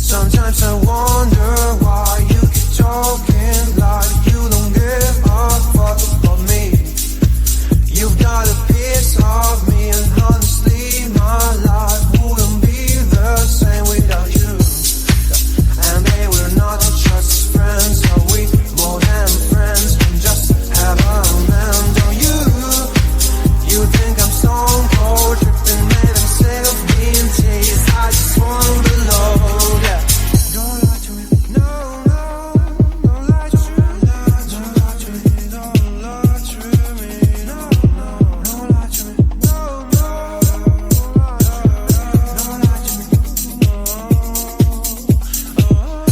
Sometimes I wonder why you keep talking like you don't give a fuck about me. You've got a piece of me, and honestly my life wouldn't be the same without you. And babe, we're not just friends, are we more than friends? And just have a man, don't you? You think I'm stone cold, tripping, made I'm sick of being teased. I just want to love, yeah. Don't lie to me, no, no, don't lie to me, don't lie to me, don't lie to me, no, no, don't lie to me, no, no, don't lie to me.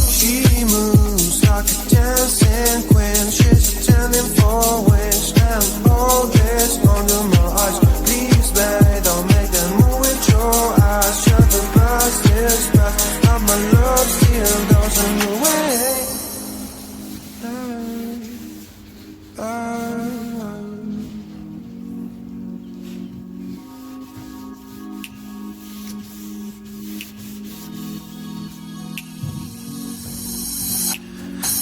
She moves like a dancing queen, she's attending for wings, and all this under my eyes. Please, babe, don't make that move with your eyes. Shut the past is past, but my love still goes on your way.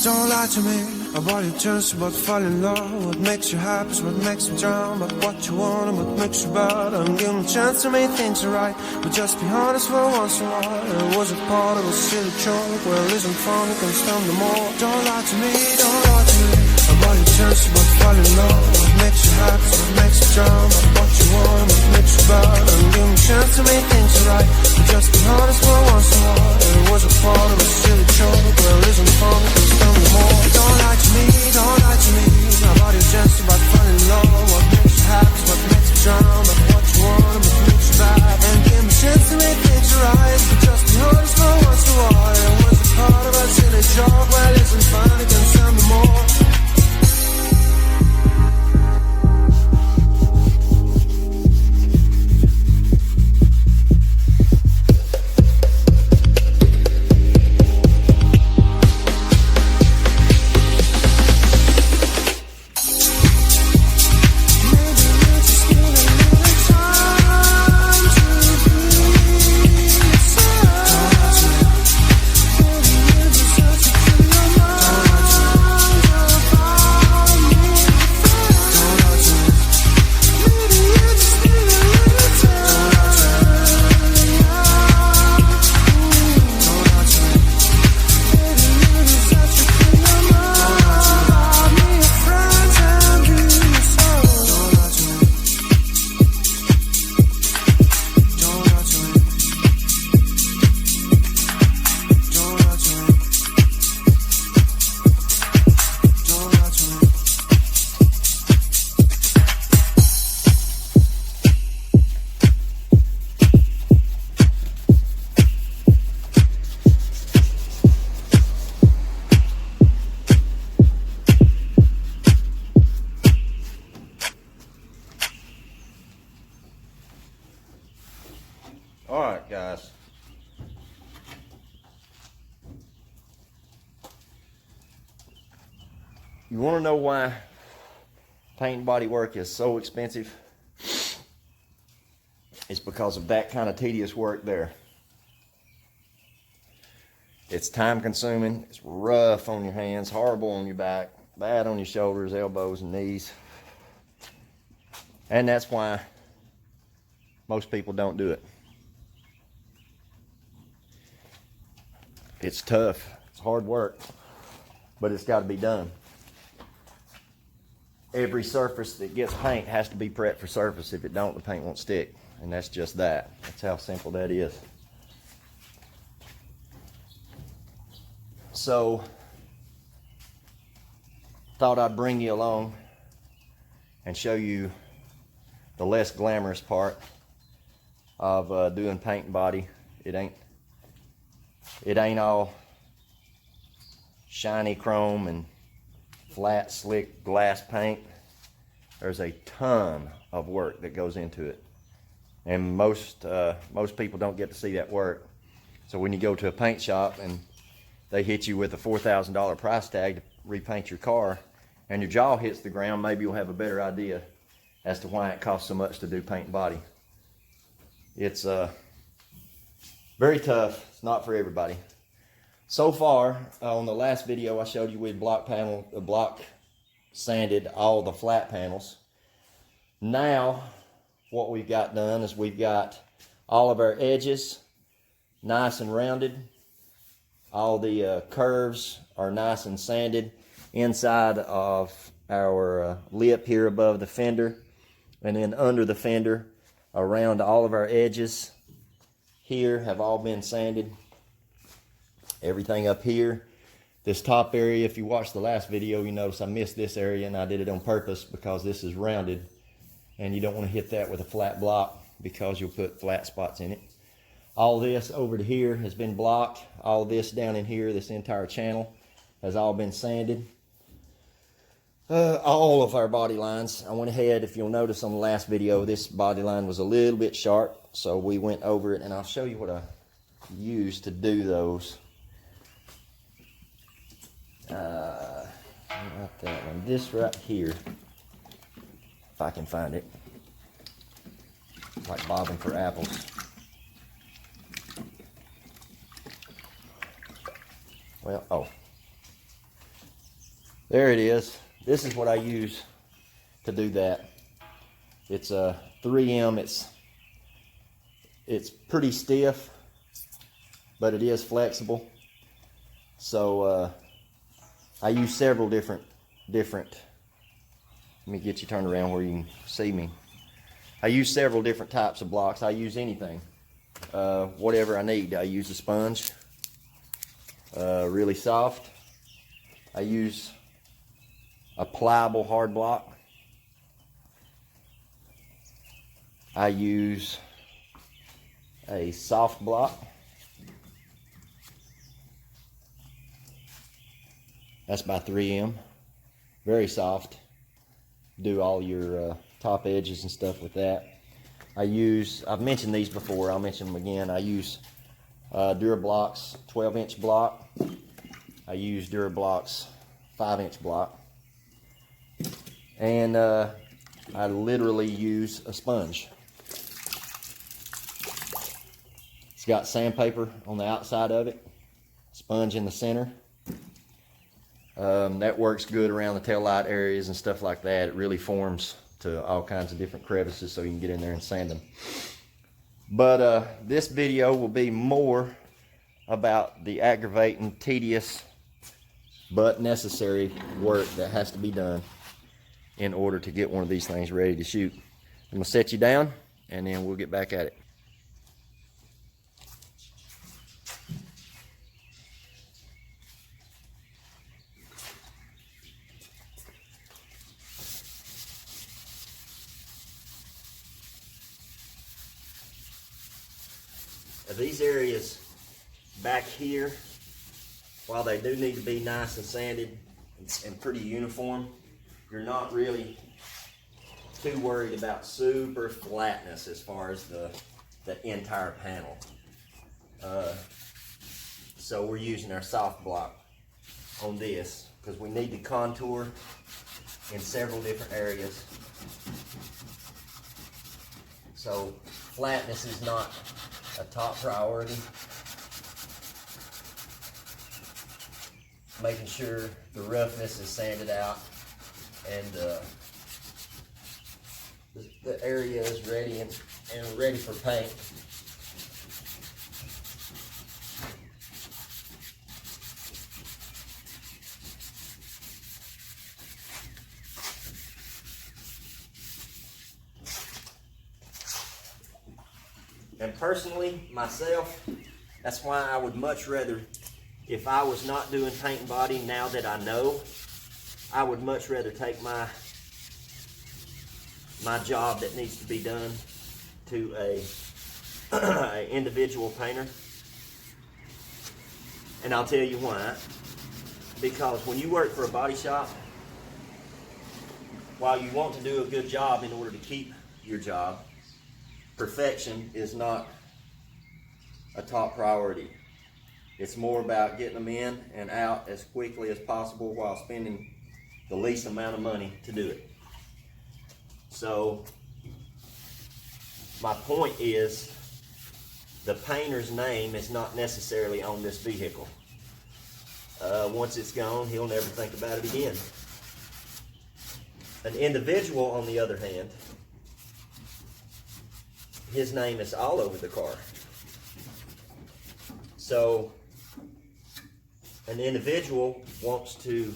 Don't lie to me about your chance, about falling in love. What makes you happy is what makes you drown. But what you want and what makes you bad. I'm giving a chance to make things right, but just be honest for once in a while. It was a part of a silly joke. Well, isn't fun, it can stand no more. Don't lie to me, don't lie to me about your chance, about falling in love. What makes you happy is what makes you drown. But what you want and what makes you bad. I'm giving a chance to make things right, but just be honest for once in a while. It was a part of a silly joke. Well, isn't fun, it can stand no more. Don't lie to me, don't lie to me about your chance, about falling in love. What makes you happy, what makes you drown. But what you want, what makes you bad. And give me a chance to make things right, but just be honest for once in a while. It was a part of a silly joke. Well, isn't fun, it can stand no more. Alright guys, you want to know why paint and body work is so expensive? It's because of that kind of tedious work there. It's time consuming, it's rough on your hands, horrible on your back, bad on your shoulders, elbows, and knees. And that's why most people don't do it. It's tough, it's hard work, but it's got to be done. Every surface that gets paint has to be prepped for surface. If it don't, the paint won't stick. And that's just that. That's how simple that is. So, thought I'd bring you along and show you the less glamorous part of doing paint and body. It ain't all shiny chrome and flat, slick glass paint. There's a ton of work that goes into it, and most people don't get to see that work. So when you go to a paint shop and they hit you with a $4,000 price tag to repaint your car, and your jaw hits the ground, maybe you'll have a better idea as to why it costs so much to do paint and body. It's very tough. It's not for everybody. So far, on the last video I showed you we block sanded all the flat panels. Now what we've got done is we've got all of our edges nice and rounded. All the curves are nice and sanded inside of our lip here above the fender, and then under the fender around all of our edges here have all been sanded. Everything up here, this top area, if you watched the last video, you notice I missed this area, and I did it on purpose because this is rounded and you don't want to hit that with a flat block because you'll put flat spots in it. All this over to here has been blocked. All this down in here, this entire channel has all been sanded. All of our body lines, I went ahead, if you'll notice on the last video, this body line was a little bit sharp, so we went over it, and I'll show you what I used to do those. Not that one, this right here, if I can find it, like bobbing for apples. Well, oh, there it is. This is what I use to do that. It's a 3M. It's pretty stiff, but it is flexible. So I use several different. Let me get you turned around where you can see me. I use several different types of blocks. I use anything, whatever I need. I use a sponge, really soft. I use a pliable hard block. I use a soft block. That's by 3M. Very soft. Do all your top edges and stuff with that. I've mentioned these before, I'll mention them again. I use Durablox 12-inch block. I use Durablox 5-inch block. And I literally use a sponge. It's got sandpaper on the outside of it, sponge in the center. That works good around the tail light areas and stuff like that. It really forms to all kinds of different crevices, so you can get in there and sand them. But this video will be more about the aggravating, tedious, but necessary work that has to be done in order to get one of these things ready to shoot. I'm gonna set you down and then we'll get back at it. These areas back here, while they do need to be nice and sanded and pretty uniform, you're not really too worried about super flatness as far as the entire panel. So we're using our soft block on this because we need to contour in several different areas. So flatness is not a top priority. Making sure the roughness is sanded out and the area is ready and ready for paint. And personally, myself, that's why I would much rather, if I was not doing paint and body now that I know, I would much rather take my job that needs to be done to a individual painter. And I'll tell you why. Because when you work for a body shop, while you want to do a good job in order to keep your job, perfection is not a top priority. It's more about getting them in and out as quickly as possible while spending the least amount of money to do it. So my point is, the painter's name is not necessarily on this vehicle. Once it's gone, he'll never think about it again. An individual, on the other hand, his name is all over the car. So an individual wants to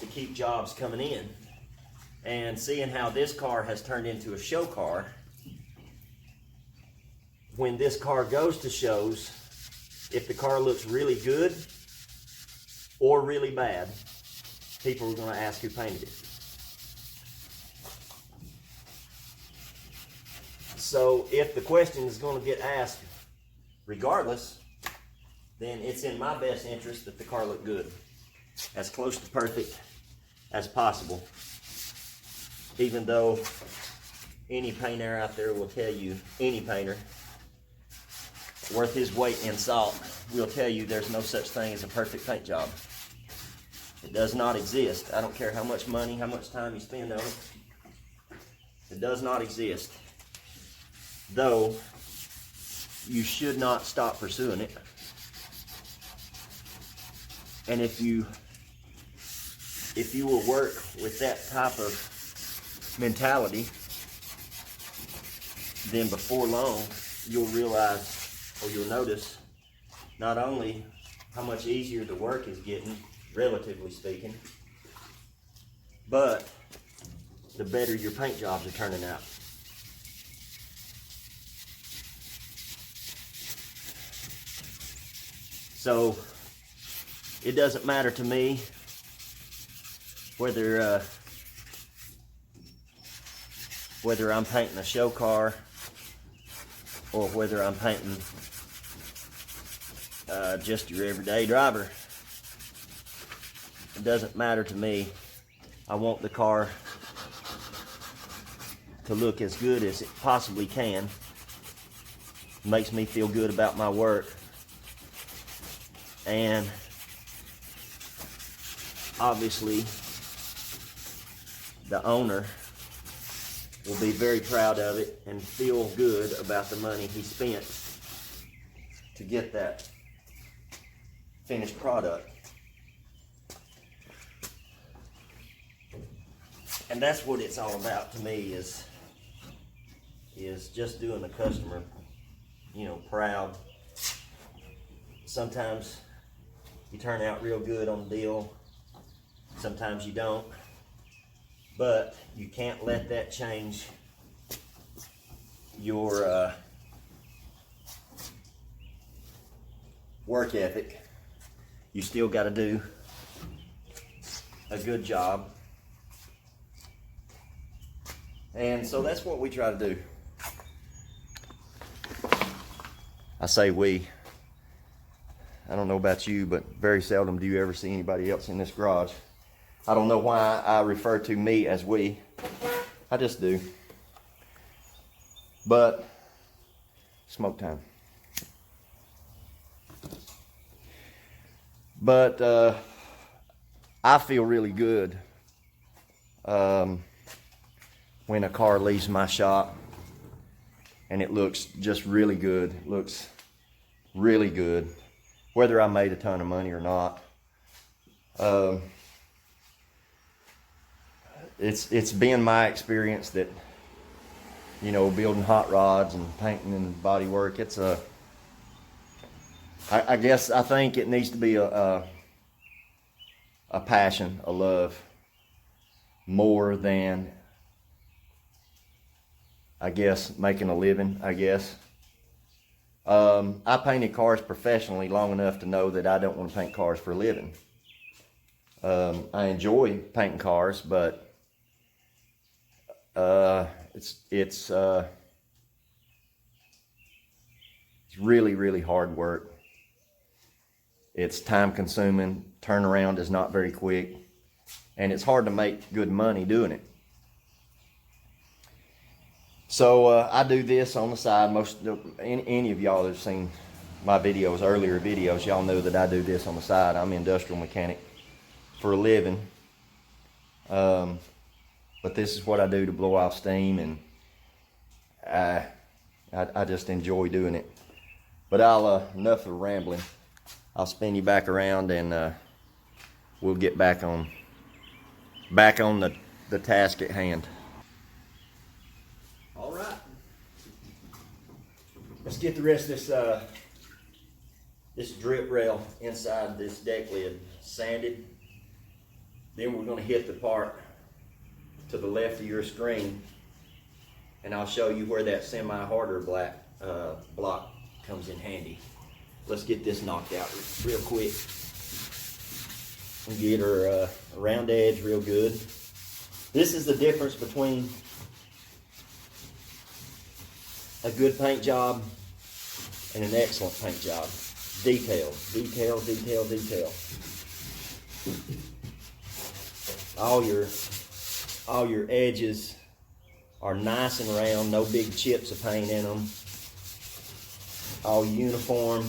keep jobs coming in, and seeing how this car has turned into a show car, when this car goes to shows, if the car looks really good or really bad, people are going to ask who painted it. So if the question is going to get asked regardless, then it's in my best interest that the car look good, as close to perfect as possible. Even though any painter out there will tell you, any painter worth his weight in salt will tell you there's no such thing as a perfect paint job. It does not exist. I don't care how much money, how much time you spend on it. It does not exist. Though you should not stop pursuing it. And if you will work with that type of mentality, then before long you'll realize, or you'll notice, not only how much easier the work is getting, relatively speaking, but the better your paint jobs are turning out. So it doesn't matter to me whether I'm painting a show car or whether I'm painting just your everyday driver. It doesn't matter to me. I want the car to look as good as it possibly can. It makes me feel good about my work. And obviously, the owner will be very proud of it and feel good about the money he spent to get that finished product. And that's what it's all about to me, is just doing the customer, proud. Sometimes you turn out real good on the deal, sometimes you don't, but you can't let that change your work ethic. You still got to do a good job, and so that's what we try to do. I say we. I don't know about you, but very seldom do you ever see anybody else in this garage. I don't know why I refer to me as we. I just do. But, smoke time. But I feel really good when a car leaves my shop and it looks just really good. It looks really good, whether I made a ton of money or not. It's been my experience that, building hot rods and painting and body work, it's I think it needs to be a passion, a love, more than, making a living, I painted cars professionally long enough to know that I don't want to paint cars for a living. I enjoy painting cars, but it's really, really hard work. It's time consuming. Turnaround is not very quick. and it's hard to make good money doing it. So I do this on the side. Any of y'all that have seen my videos, earlier videos, y'all know that I do this on the side. I'm an industrial mechanic for a living. But this is what I do to blow off steam, and I just enjoy doing it. But enough of rambling. I'll spin you back around, and we'll get back on the task at hand. All right, let's get the rest of this drip rail inside this deck lid sanded. Then we're going to hit the part to the left of your screen, and I'll show you where that semi-harder block comes in handy. Let's get this knocked out real quick and get her round edge real good. This is the difference between a good paint job and an excellent paint job. Detail, detail, detail, detail. All your edges are nice and round, no big chips of paint in them. All uniform.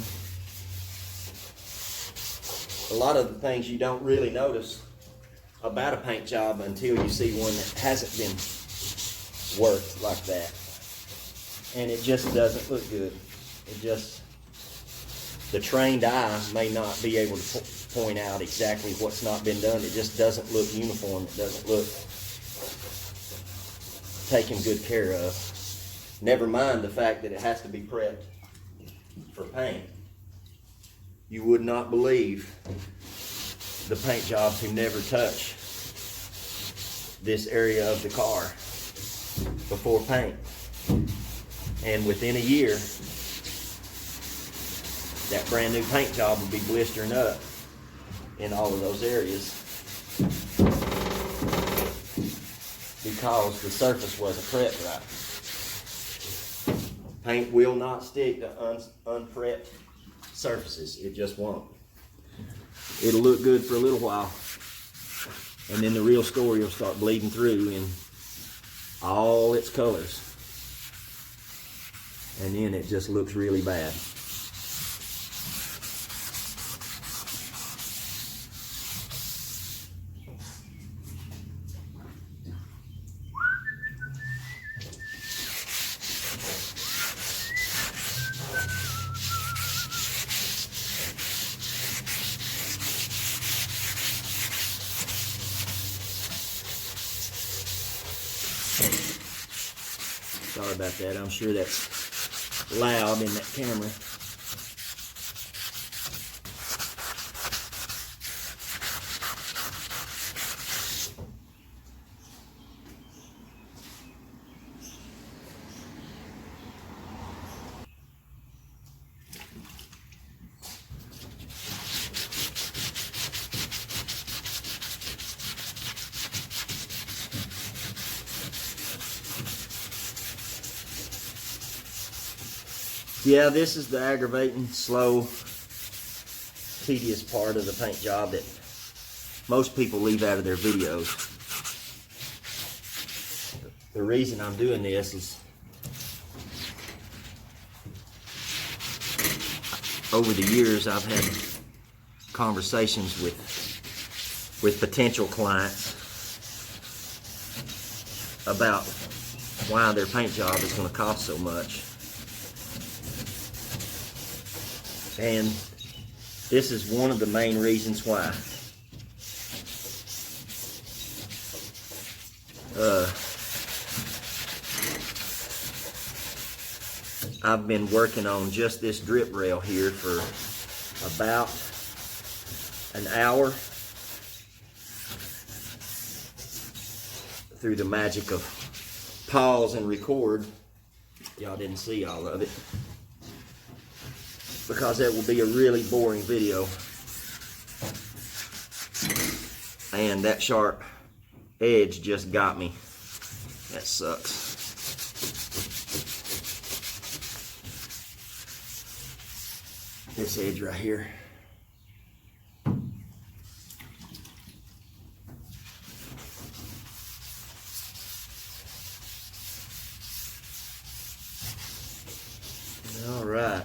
A lot of the things you don't really notice about a paint job until you see one that hasn't been worked like that. And it just doesn't look good. The trained eye may not be able to point out exactly what's not been done. It just doesn't look uniform. It doesn't look taken good care of. Never mind the fact that it has to be prepped for paint. You would not believe the paint jobs who never touch this area of the car before paint. And within a year, that brand new paint job will be blistering up in all of those areas because the surface wasn't prepped right. Paint will not stick to unprepped surfaces. It just won't. It'll look good for a little while, and then the real story will start bleeding through in all its colors, and then it just looks really bad. Sorry about that. I'm sure that's loud in that camera. Yeah, this is the aggravating, slow, tedious part of the paint job that most people leave out of their videos. The reason I'm doing this is over the years I've had conversations with potential clients about why their paint job is going to cost so much. And this is one of the main reasons why. I've been working on just this drip rail here for about an hour through the magic of pause and record. Y'all didn't see all of it, because that will be a really boring video. And that sharp edge just got me. That sucks. This edge right here. All right.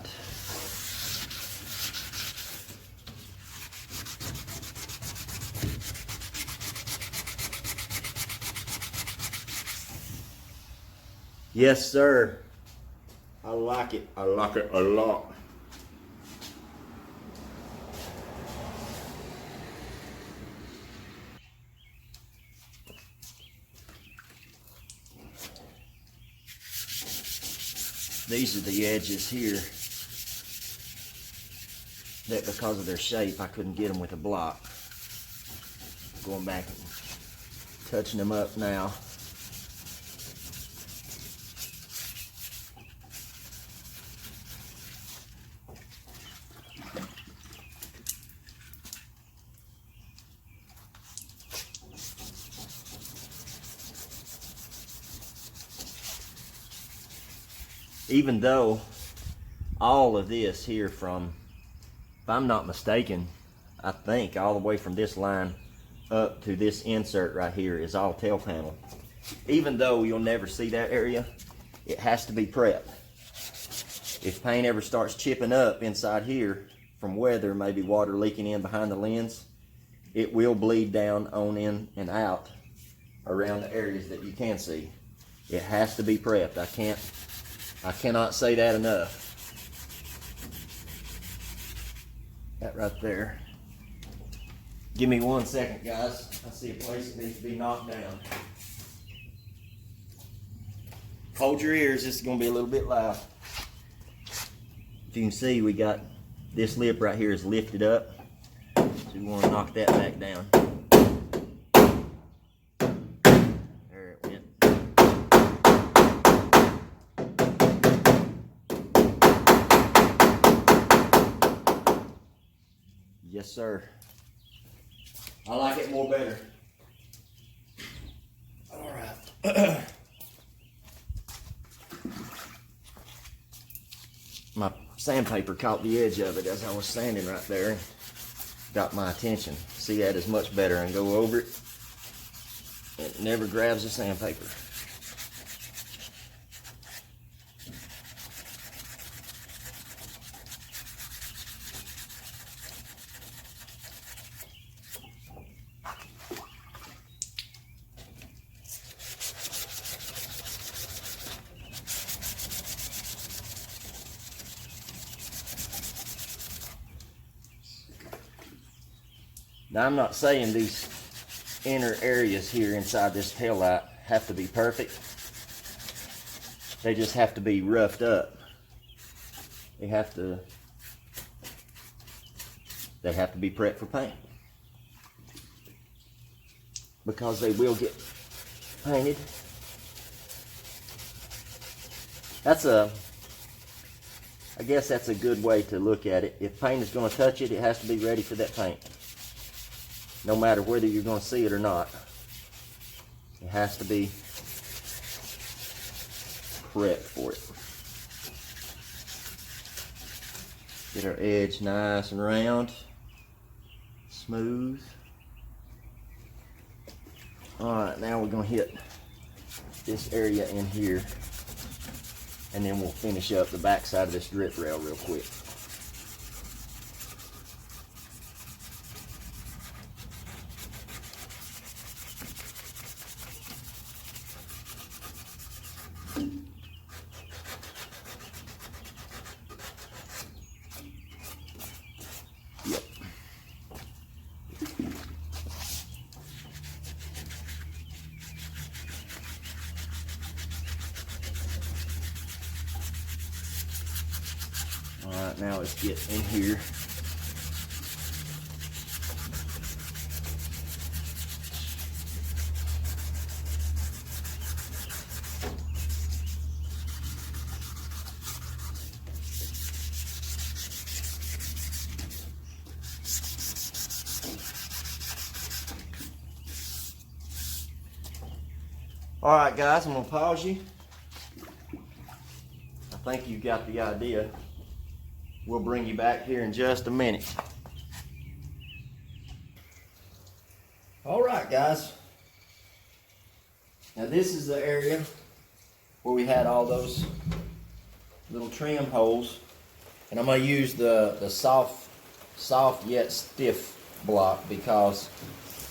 Yes, sir. I like it. I like it a lot. These are the edges here that, because of their shape, I couldn't get them with a block. Going back and touching them up now. Even though all of this here from, if I'm not mistaken, I think all the way from this line up to this insert right here is all tail panel. Even though you'll never see that area, it has to be prepped. If paint ever starts chipping up inside here from weather, maybe water leaking in behind the lens, it will bleed down on in and out around the areas that you can see. It has to be prepped. I cannot say that enough. That right there. Give me 1 second, guys. I see a place that needs to be knocked down. Hold your ears, this is gonna be a little bit loud. If you can see, we got this lip right here is lifted up. So we wanna knock that back down. There it went. Yes, sir. I like it more better. All right. My sandpaper caught the edge of it as I was sanding right there. Got my attention. See, that is much better, and go over it. It never grabs the sandpaper. Now, I'm not saying these inner areas here inside this taillight have to be perfect. They just have to be roughed up. They have to be prepped for paint. Because they will get painted. I guess that's a good way to look at it. If paint is going to touch it, it has to be ready for that paint. No matter whether you're going to see it or not. It has to be prepped for it. Get our edge nice and round. Smooth. Alright, now we're going to hit this area in here. And then we'll finish up the back side of this drip rail real quick. Yep. All right, now let's get in here. All right, guys, I'm gonna pause you. I think you got the idea. We'll bring you back here in just a minute. All right, guys. Now this is the area where we had all those little trim holes, and I'm going to use the soft yet stiff block because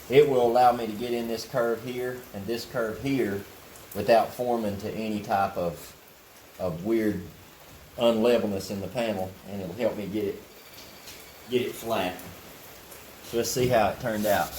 it will allow me to get in this curve here and this curve here without forming to any type of weird unlevelness in the panel, and it'll help me get it flat. So let's see how it turned out.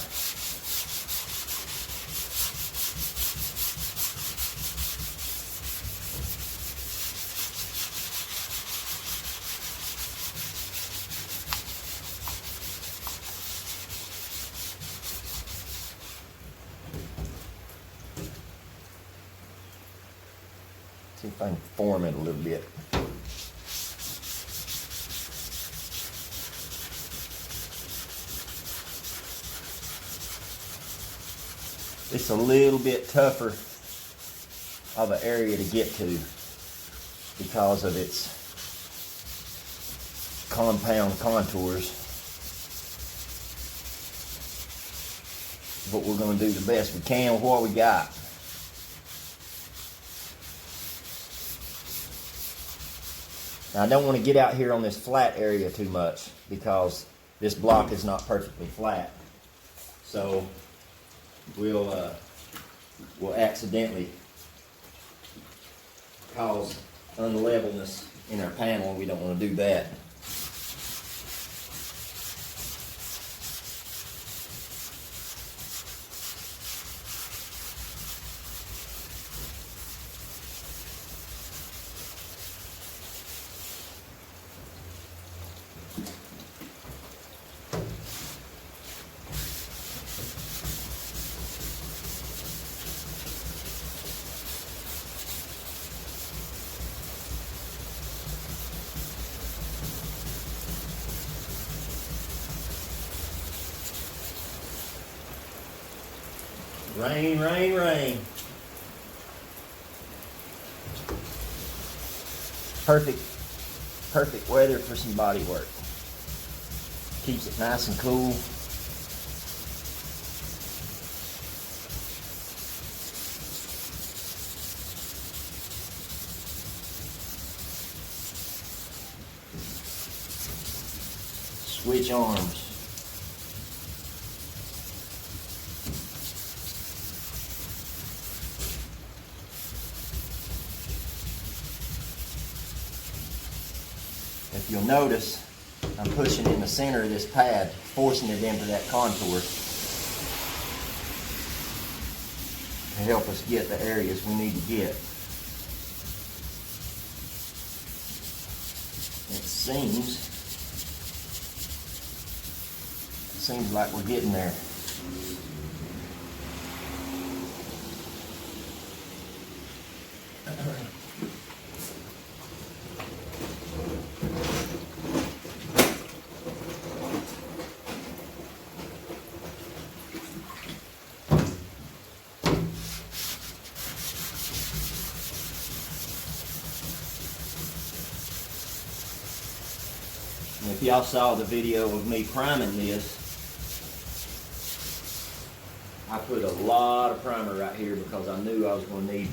See if I can form it a little bit. It's a little bit tougher of an area to get to because of its compound contours. But we're going to do the best we can with what we got. Now, I don't want to get out here on this flat area too much because this block is not perfectly flat. So we'll accidentally cause unlevelness in our panel. We don't want to do that. Rain, rain, rain. Perfect weather for some body work. Keeps it nice and cool. Switch arms. If you'll notice, I'm pushing in the center of this pad, forcing it into that contour to help us get the areas we need to get. It seems like we're getting there. If y'all saw the video of me priming this, I put a lot of primer right here because I knew I was going to need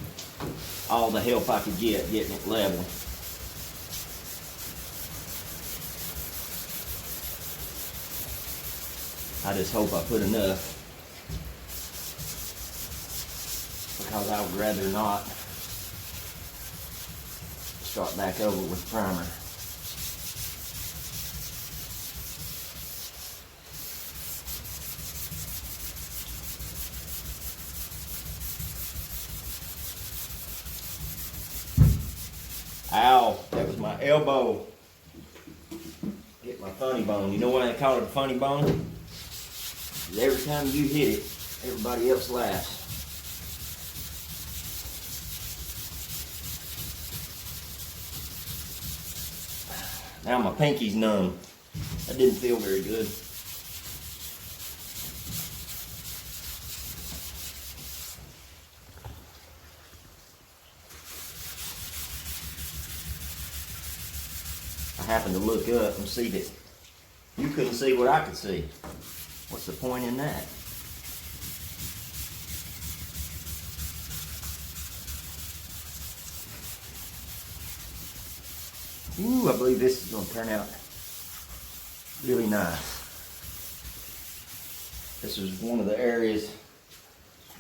all the help I could get getting it level. I just hope I put enough because I would rather not start back over with primer. Ow, that was my elbow. Hit my funny bone. You know why they call it a funny bone? Because every time you hit it, everybody else laughs. Now my pinky's numb. That didn't feel very good. I happened to look up and see that you couldn't see what I could see. What's the point in that? Ooh, I believe this is going to turn out really nice. This is one of the areas,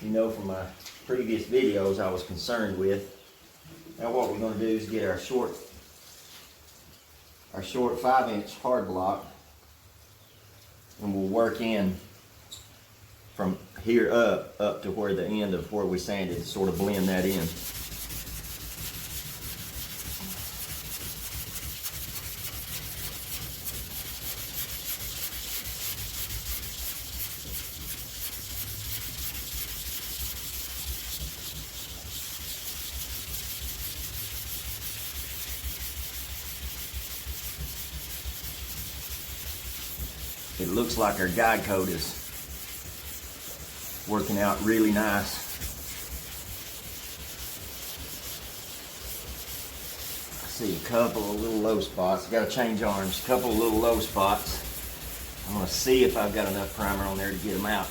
you know, from my previous videos I was concerned with. Now what we're going to do is get our short 5-inch hard block, and we'll work in from here up to where the end of where we sanded, sort of blend that in. It looks like our guide coat is working out really nice. I see a couple of little low spots. I got to change arms. A couple of little low spots. I'm going to see if I've got enough primer on there to get them out.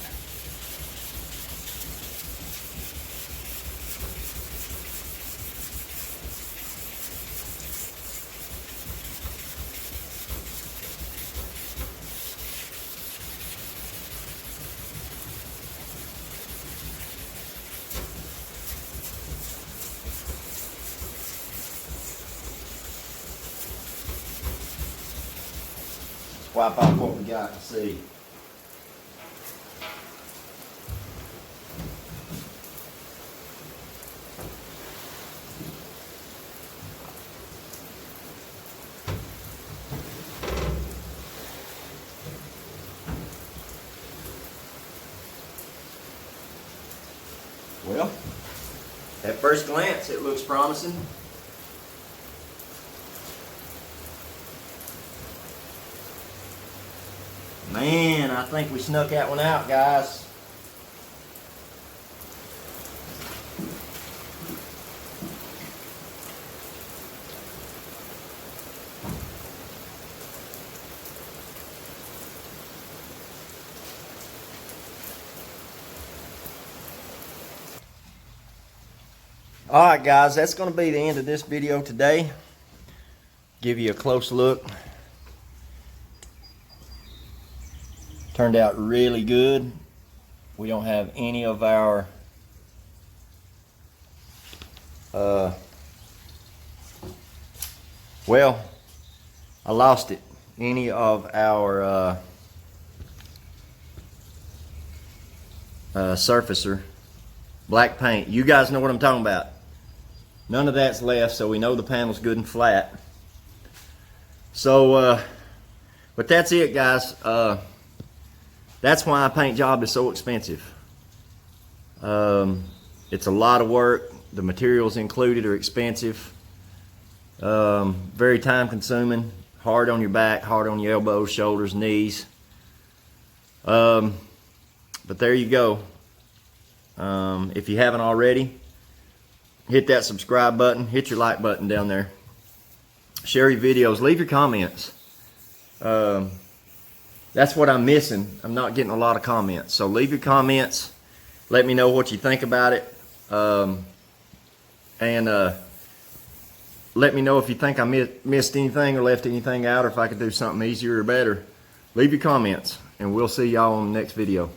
Wipe off what we got and see. Well, at first glance, it looks promising. Man, I think we snuck that one out, guys. Alright guys, that's going to be the end of this video today. Give you a close look. Turned out really good. We don't have any of our well, I lost it. Any of our surfacer black paint. You guys know what I'm talking about. None of that's left, so we know the panel's good and flat. So but that's it, guys. That's why a paint job is so expensive. It's a lot of work. The materials included are expensive. Very time consuming. Hard on your back, hard on your elbows, shoulders, knees. But there you go. If you haven't already, hit that subscribe button. Hit your like button down there. Share your videos. Leave your comments. That's what I'm missing. I'm not getting a lot of comments. So leave your comments. Let me know what you think about it. And let me know if you think I missed anything or left anything out, or if I could do something easier or better. Leave your comments, and we'll see y'all on the next video.